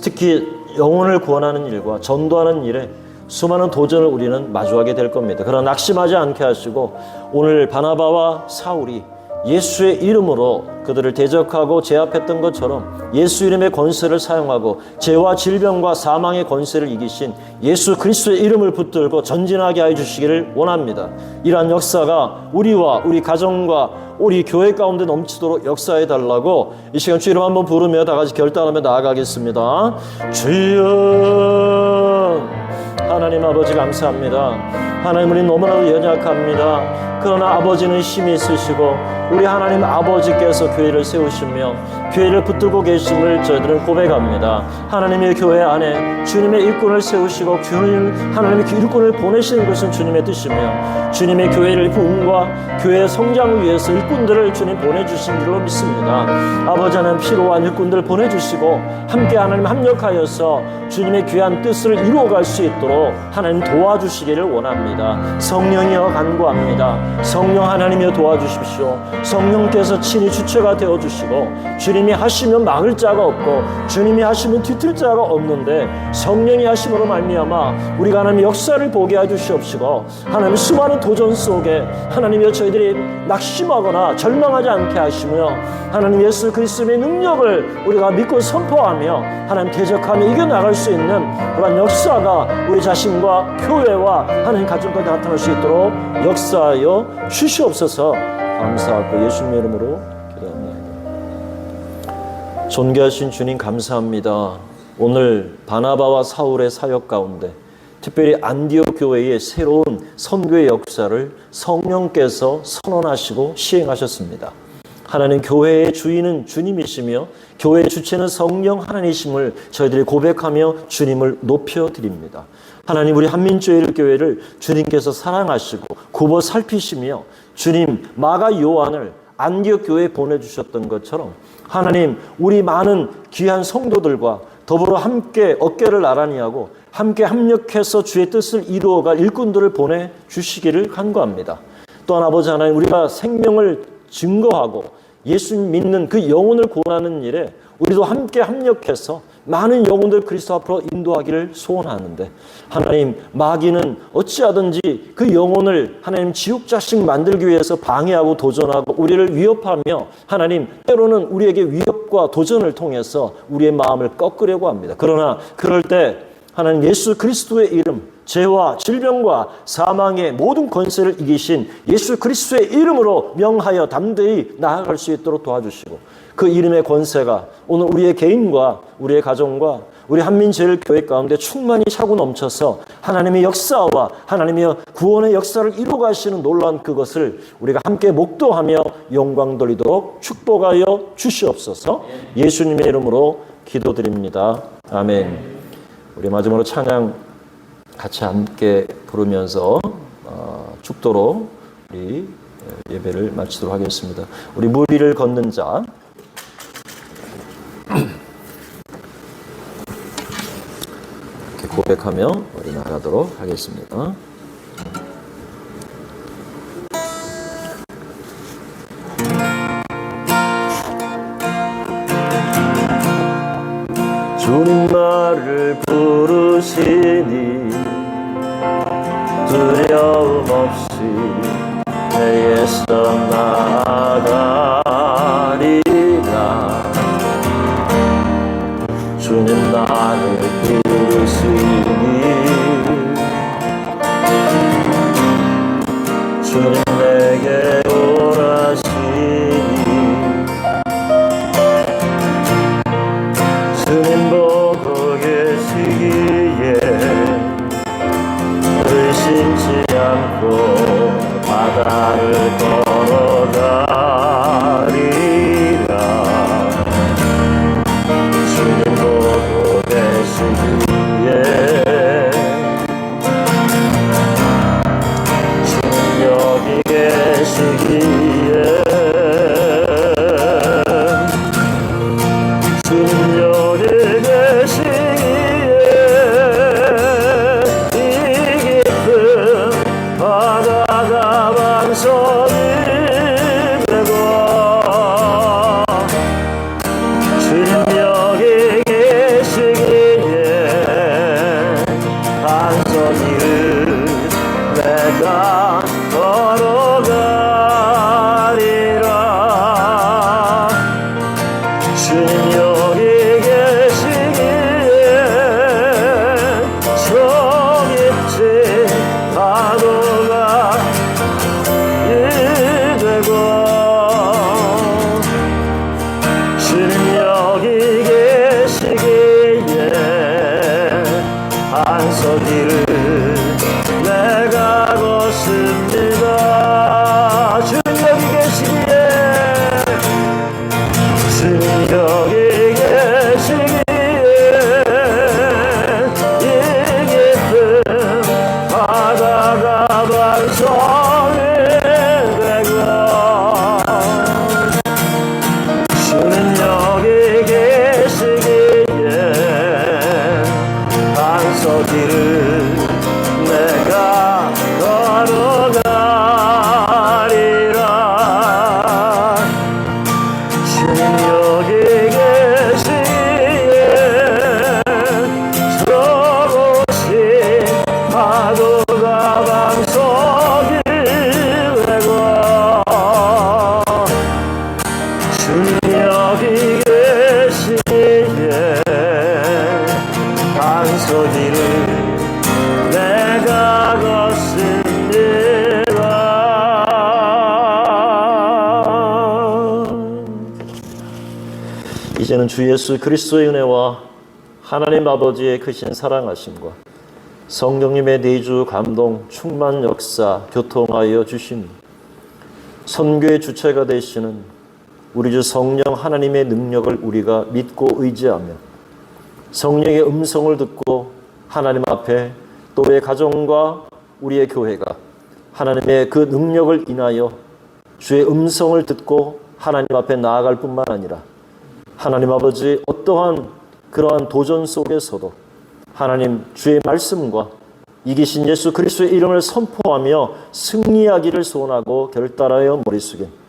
특히 영혼을 구원하는 일과 전도하는 일에 수많은 도전을 우리는 마주하게 될 겁니다. 그러나 낙심하지 않게 하시고 오늘 바나바와 사울이 예수의 이름으로 그들을 대적하고 제압했던 것처럼 예수 이름의 권세를 사용하고 죄와 질병과 사망의 권세를 이기신 예수 그리스도의 이름을 붙들고 전진하게 하여 주시기를 원합니다. 이러한 역사가 우리와 우리 가정과 우리 교회 가운데 넘치도록 역사해 달라고 이 시간 주 이름 한번 부르며 다 같이 결단하며 나아가겠습니다. 주여, 하나님 아버지 감사합니다. 하나님, 우리 너무나도 연약합니다. 그러나 아버지는 힘이 있으시고 우리 하나님 아버지께서 교회를 세우시며 교회를 붙들고 계심을 저희들은 고백합니다. 하나님의 교회 안에 주님의 일꾼을 세우시고 하나님의 일꾼을 보내시는 것은 주님의 뜻이며 주님의 교회를 부흥과 교회의 성장을 위해서 일꾼들을 주님 보내주신 줄로 믿습니다. 아버지 하나님 필요한 일꾼들을 보내주시고 함께 하나님 합력하여서 주님의 귀한 뜻을 이루어갈 수 있도록 하나님 도와주시기를 원합니다. 성령이여 간구합니다. 성령 하나님이여 도와주십시오. 성령께서 친히 주체가 되어주시고 주님이 하시면 막을 자가 없고 주님이 하시면 뒤틀 자가 없는데 성령이 하심으로 말미암아 우리가 하나님의 역사를 보게 해주시옵시고 하나님 수많은 도전 속에 하나님이여 저희들이 낙심하거나 절망하지 않게 하시며 하나님 예수 그리스도의 능력을 우리가 믿고 선포하며 하나님 대적하며 이겨나갈 수 있는 그런 역사가 우리 자신과 교회와 하나님 가정까지 나타날 수 있도록 역사하여 주시옵소서. 감사하고 예수님의 이름으로 기도합니다. 존귀하신 주님 감사합니다. 오늘 바나바와 사울의 사역 가운데 특별히 안디옥 교회의 새로운 선교의 역사를 성령께서 선언하시고 시행하셨습니다. 하나님 교회의 주인은 주님이시며 교회의 주체는 성령 하나님이심을 저희들이 고백하며 주님을 높여드립니다. 하나님 우리 한민교회를 주님께서 사랑하시고 굽어 살피시며 주님 마가 요한을 안디옥 교회에 보내주셨던 것처럼 하나님 우리 많은 귀한 성도들과 더불어 함께 어깨를 나란히 하고 함께 합력해서 주의 뜻을 이루어갈 일꾼들을 보내주시기를 간구합니다. 또한 아버지 하나님 우리가 생명을 증거하고 예수님 믿는 그 영혼을 구원하는 일에 우리도 함께 합력해서 많은 영혼들 그리스도 앞으로 인도하기를 소원하는데 하나님 마귀는 어찌하든지 그 영혼을 하나님 지옥 자식 만들기 위해서 방해하고 도전하고 우리를 위협하며 하나님 때로는 우리에게 위협과 도전을 통해서 우리의 마음을 꺾으려고 합니다. 그러나 그럴 때 하나님 예수 그리스도의 이름 죄와 질병과 사망의 모든 권세를 이기신 예수 그리스도의 이름으로 명하여 담대히 나아갈 수 있도록 도와주시고 그 이름의 권세가 오늘 우리의 개인과 우리의 가정과 우리 한민제일교회 가운데 충만히 차고 넘쳐서 하나님의 역사와 하나님의 구원의 역사를 이루어가시는 놀라운 그것을 우리가 함께 목도하며 영광 돌리도록 축복하여 주시옵소서. 예수님의 이름으로 기도드립니다. 아멘. 우리 마지막으로 찬양 같이 함께 부르면서 축도로 우리 예배를 마치도록 하겠습니다. 우리 물 위를 걷는 자 이렇게 고백하며 우리 나가도록 하겠습니다. 주님 나를 부르시니 두려움 없이 내에서 나아가리라. 주님 나를 부르시니 주님 내게 오라시니 주님 보고 계시기에 의심치 않고 바다를 걸어가리라. 주님 보고 계시기에 주님 여기 계시기에 주님 여기 계시기에 이 깊은 바다가 방석이 되고 주님 여기 계시기에 반석이를 내가 걸어가리라. 주님 여기 계시기에 저 깊지 파도가 되고 주님 여기 계시기에 반석이를 내가 걷습니다. 주님 여기 계시기에 주님 여기 계시기에 단서기를 내가 걷습니다. 이제는 주 예수 그리스도의 은혜와 하나님 아버지의 크신 사랑하심과 성령님의 내주 감동 충만 역사 교통하여 주심, 선교의 주체가 되시는 우리 주 성령 하나님의 능력을 우리가 믿고 의지하며 성령의 음성을 듣고 하나님 앞에 또 우리의 가정과 우리의 교회가 하나님의 그 능력을 인하여 주의 음성을 듣고 하나님 앞에 나아갈 뿐만 아니라 하나님 아버지 어떠한 그러한 도전 속에서도 하나님 주의 말씀과 이기신 예수 그리스도의 이름을 선포하며 승리하기를 소원하고 결단하여 머리 숙인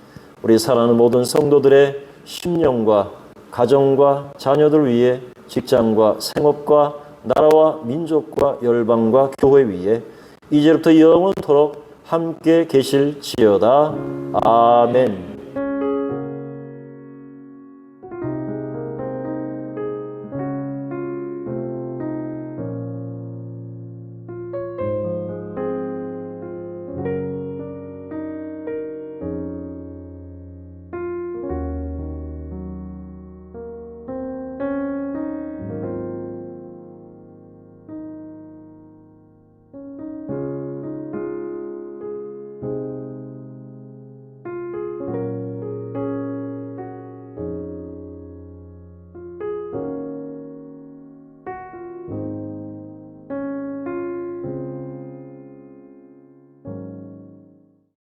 우리 사랑하는 모든 성도들의 심령과 가정과 자녀들 위해 직장과 생업과 나라와 민족과 열방과 교회 위에 이제부터 영원토록 함께 계실지어다. 아멘.